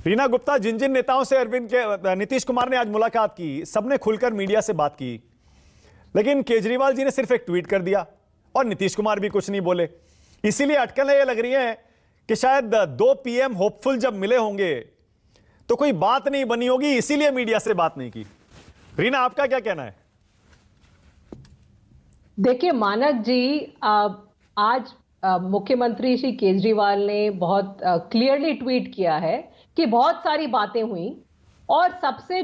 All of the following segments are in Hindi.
रीना गुप्ता, जिन जिन नेताओं से अरविंद के नीतीश कुमार ने आज मुलाकात की, सबने खुलकर मीडिया से बात की, लेकिन केजरीवाल जी ने सिर्फ एक ट्वीट कर दिया और नीतीश कुमार भी कुछ नहीं बोले। इसीलिए अटकलें ये लग रही हैं कि शायद 2 पीएम होपफुल जब मिले होंगे तो कोई बात नहीं बनी होगी, इसीलिए मीडिया से बात नहीं की। रीना, आपका क्या कहना है? देखिए मानक जी, आज मुख्यमंत्री श्री केजरीवाल ने बहुत क्लियरली ट्वीट किया है कि बहुत सारी बातें हुई और सबसे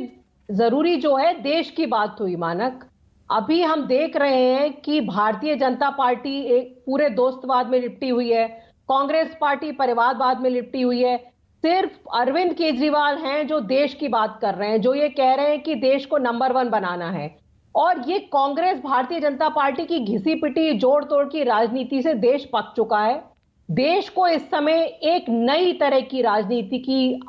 जरूरी जो है देश की बात हुई। मानक, अभी हम देख रहे हैं कि भारतीय जनता पार्टी एक पूरे दोस्तवाद में लिपटी हुई है, कांग्रेस पार्टी परिवारवाद में लिपटी हुई है। सिर्फ अरविंद केजरीवाल हैं जो देश की बात कर रहे हैं, जो ये कह रहे हैं कि देश को नंबर 1 बनाना है। और ये कांग्रेस भारतीय जनता पार्टी की घिसी पिटी जोड़ तोड़ की राजनीति से देश पक चुका है। देश को इस समय एक नई तरह की राजनीति की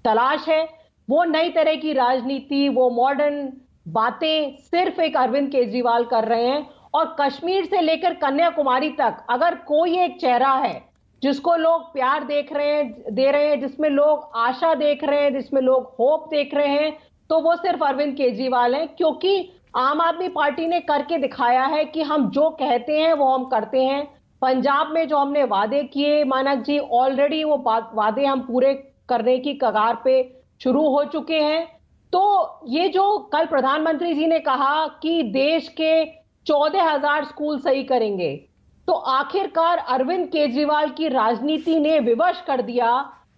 तलाश है। वो नई तरह की राजनीति, वो मॉडर्न बातें सिर्फ एक अरविंद केजरीवाल कर रहे हैं। और कश्मीर से लेकर कन्याकुमारी तक अगर कोई एक चेहरा है जिसको लोग प्यार दे रहे हैं, जिसमें लोग आशा देख रहे हैं, जिसमें लोग होप देख रहे हैं, तो वो सिर्फ अरविंद केजरीवाल हैं। क्योंकि आम आदमी पार्टी ने करके दिखाया है कि हम जो कहते हैं वो हम करते हैं। पंजाब में जो हमने वादे किए मानक जी, ऑलरेडी वो वादे हम पूरे करने की कगार पे शुरू हो चुके हैं। तो ये जो कल प्रधानमंत्री जी ने कहा कि देश के 14,000 स्कूल सही करेंगे, तो आखिरकार अरविंद केजरीवाल की राजनीति ने विवश कर दिया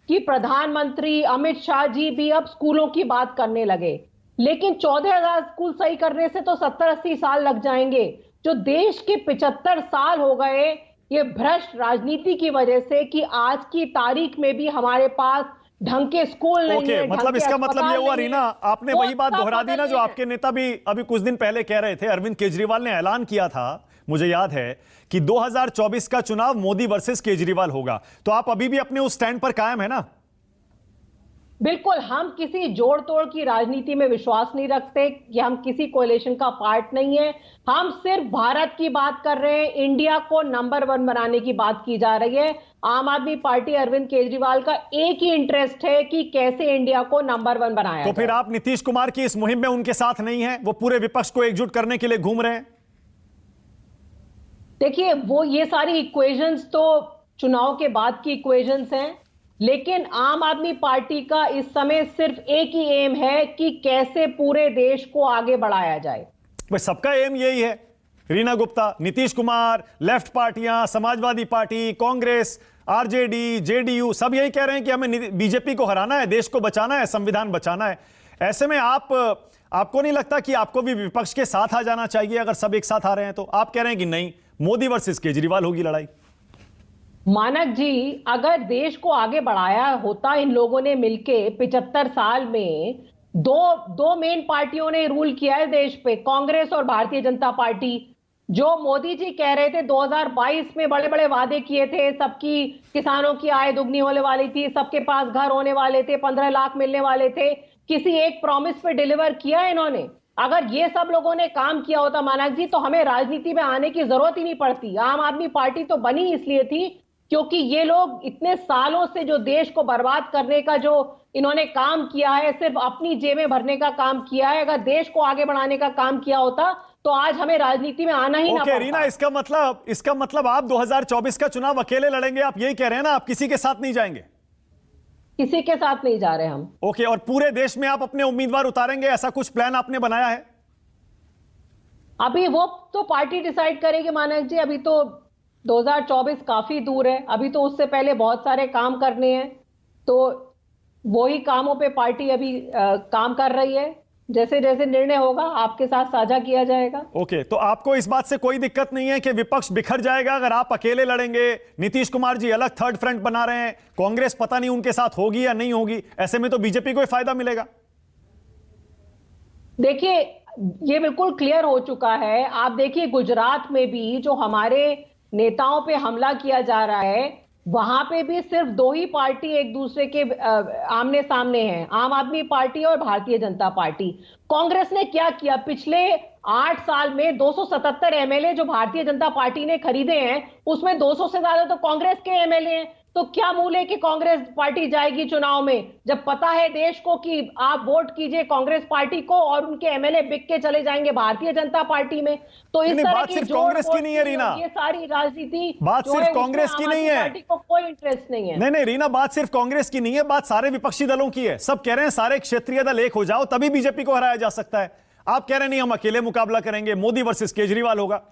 कि प्रधानमंत्री अमित शाह जी भी अब स्कूलों की बात करने लगे। लेकिन 14,000 स्कूल सही करने से तो 70-80 साल लग जाएंगे। जो देश के 75 साल हो गए ये भ्रष्ट राजनीति की वजह से कि आज की तारीख में भी हमारे पास ढंग के स्कूल नहीं है। मतलब इसका मतलब ये हुआ रीना, आपने वही बात दोहरा दी ना जो आपके नेता भी अभी कुछ दिन पहले कह रहे थे। अरविंद केजरीवाल ने ऐलान किया था, मुझे याद है, कि 2024 का चुनाव मोदी वर्सेस केजरीवाल होगा। तो आप अभी भी अपने उस स्टैंड पर कायम है ना? बिल्कुल, हम किसी जोड़ तोड़ की राजनीति में विश्वास नहीं रखते कि हम किसी कोalition का पार्ट नहीं है। हम सिर्फ भारत की बात कर रहे हैं, इंडिया को नंबर 1 बनाने की बात की जा रही है। आम आदमी पार्टी अरविंद केजरीवाल का एक ही इंटरेस्ट है कि कैसे इंडिया को नंबर 1 बनाया तो फिर आप नीतीश कुमार की इस मुहिम में उनके साथ नहीं है? वो पूरे विपक्ष को एकजुट करने के लिए घूम रहे हैं। देखिए, वो ये सारी इक्वेशंस तो चुनाव के बाद की इक्वेशंस हैं, लेकिन आम आदमी पार्टी का इस समय सिर्फ एक ही एम है कि कैसे पूरे देश को आगे बढ़ाया जाए। बस सबका एम यही है रीना गुप्ता। नीतीश कुमार, लेफ्ट पार्टियां, Samajwadi party, Congress, RJD, JDU, सब यही कह रहे हैं कि हमें बीजेपी को हराना है, देश को बचाना है, संविधान बचाना है। ऐसे में आपको नहीं लगता कि आपको भी विपक्ष के साथ आ जाना चाहिए? अगर सब एक साथ आ रहे हैं तो आप कह रहे हैं कि नहीं, मोदी वर्सेस केजरीवाल होगी लड़ाई। मानक जी, अगर देश को आगे बढ़ाया होता इन लोगों ने मिलके 75 साल में, दो मेन पार्टियों ने रूल किया है देश पे, कांग्रेस और भारतीय जनता पार्टी। जो मोदी जी कह रहे थे 2022 में बड़े बड़े वादे किए थे, सबकी किसानों की आय दुगनी होने वाली थी, सबके पास घर होने वाले थे, 15 लाख मिलने वाले थे, किसी एक प्रॉमिस पे डिलीवर किया इन्होंने? अगर ये सब लोगों ने काम किया होता मानक जी, तो हमें राजनीति में आने की जरूरत ही नहीं पड़ती। आम आदमी पार्टी तो बनी इसलिए थी क्योंकि ये लोग इतने सालों से जो देश को बर्बाद करने का जो इन्होंने काम किया है, सिर्फ अपनी जेबें भरने का काम किया है। अगर देश को आगे बढ़ाने का काम किया होता तो आज हमें राजनीति में आना ही ना पड़ता। रीना, इसका मतलब आप 2024 का चुनाव अकेले लड़ेंगे, आप यही कह रहे हैं ना? आप किसी के साथ नहीं जाएंगे? किसी के साथ नहीं जा रहे हम। ओके, और पूरे देश में आप अपने उम्मीदवार उतारेंगे, ऐसा कुछ प्लान आपने बनाया है? अभी वो तो पार्टी डिसाइड करेगी मानक जी। अभी तो 2024 काफी दूर है, अभी तो उससे पहले बहुत सारे काम करने हैं। तो वही कामों पे पार्टी अभी काम कर रही है। जैसे जैसे निर्णय होगा आपके साथ साझा किया जाएगा। ओके, तो आपको इस बात से कोई दिक्कत नहीं है कि विपक्ष बिखर जाएगा अगर आप अकेले लड़ेंगे? नीतीश कुमार जी अलग थर्ड फ्रंट बना रहे हैं, कांग्रेस पता नहीं उनके साथ होगी या नहीं होगी। ऐसे में तो बीजेपी को ही फायदा मिलेगा। देखिए, ये बिल्कुल क्लियर हो चुका है। आप देखिए, गुजरात में भी जो हमारे नेताओं पे हमला किया जा रहा है, वहां पे भी सिर्फ 2 ही पार्टी एक दूसरे के आमने सामने हैं, आम आदमी पार्टी और भारतीय जनता पार्टी। कांग्रेस ने क्या किया? पिछले 8 साल में 277 एमएलए जो भारतीय जनता पार्टी ने खरीदे हैं, उसमें 200 से ज्यादा तो कांग्रेस के एमएलए हैं। तो क्या मूल है कि कांग्रेस पार्टी जाएगी चुनाव में, जब पता है देश को कि आप वोट कीजिए कांग्रेस पार्टी को और उनके एमएलए बिक के चले जाएंगे भारतीय जनता पार्टी में। तो इस तरह बात की सिर्फ जोड़ कांग्रेस की वोट नहीं है, रीना। ये सारी राजनीति बात जो सिर्फ है, कांग्रेस उसमें की नहीं आम आदमी है। पार्टी को कोई इंटरेस्ट नहीं है। नहीं नहीं रीना, बात सिर्फ कांग्रेस की नहीं है, बात सारे विपक्षी दलों की है। सब कह रहे हैं सारे क्षेत्रीय दल एक हो जाओ तभी बीजेपी को हराया जा सकता है। आप कह रहे नहीं हम अकेले मुकाबला करेंगे, मोदी वर्सेस केजरीवाल होगा।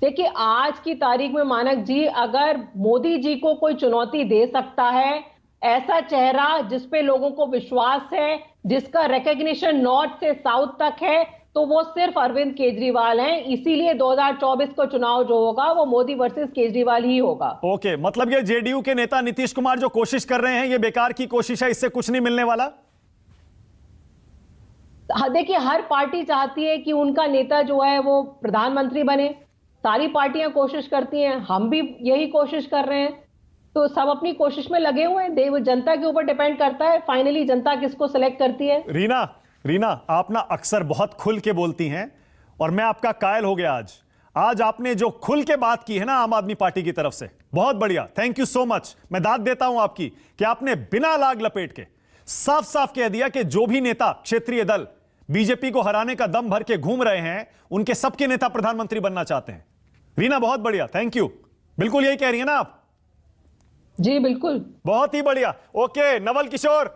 देखिए आज की तारीख में मानक जी, अगर मोदी जी को कोई चुनौती दे सकता है, ऐसा चेहरा जिस पे लोगों को विश्वास है, जिसका रिकॉग्निशन नॉर्थ से साउथ तक है, तो वो सिर्फ अरविंद केजरीवाल हैं। इसीलिए 2024 का चुनाव जो होगा वो मोदी वर्सेस केजरीवाल ही होगा। ओके, मतलब ये जेडीयू के नेता नीतीश कुमार जो कोशिश कर रहे हैं ये बेकार की कोशिश है, इससे कुछ नहीं मिलने वाला। देखिए हर पार्टी चाहती है कि उनका नेता जो है वो प्रधानमंत्री बने, सारी पार्टियां कोशिश करती हैं, हम भी यही कोशिश कर रहे हैं, तो सब अपनी कोशिश में लगे हुए हैं। देव जनता के ऊपर डिपेंड करता है फाइनली जनता किसको सिलेक्ट करती है। रीना आप ना अक्सर बहुत खुल के बोलती हैं और मैं आपका कायल हो गया आज आपने जो खुल के बात की है ना आम आदमी पार्टी की तरफ से, बहुत बढ़िया, थैंक यू सो मच। मैं दाद देता हूं आपकी कि आपने बिना लाग लपेट के साफ साफ कह दिया कि जो भी नेता क्षेत्रीय दल बीजेपी को हराने का दम भर के घूम रहे हैं उनके सबके नेता प्रधानमंत्री बनना चाहते हैं। रीना बहुत बढ़िया, थैंक यू। बिल्कुल यही कह रही है ना आप? जी बिल्कुल, बहुत ही बढ़िया। ओके, नवल किशोर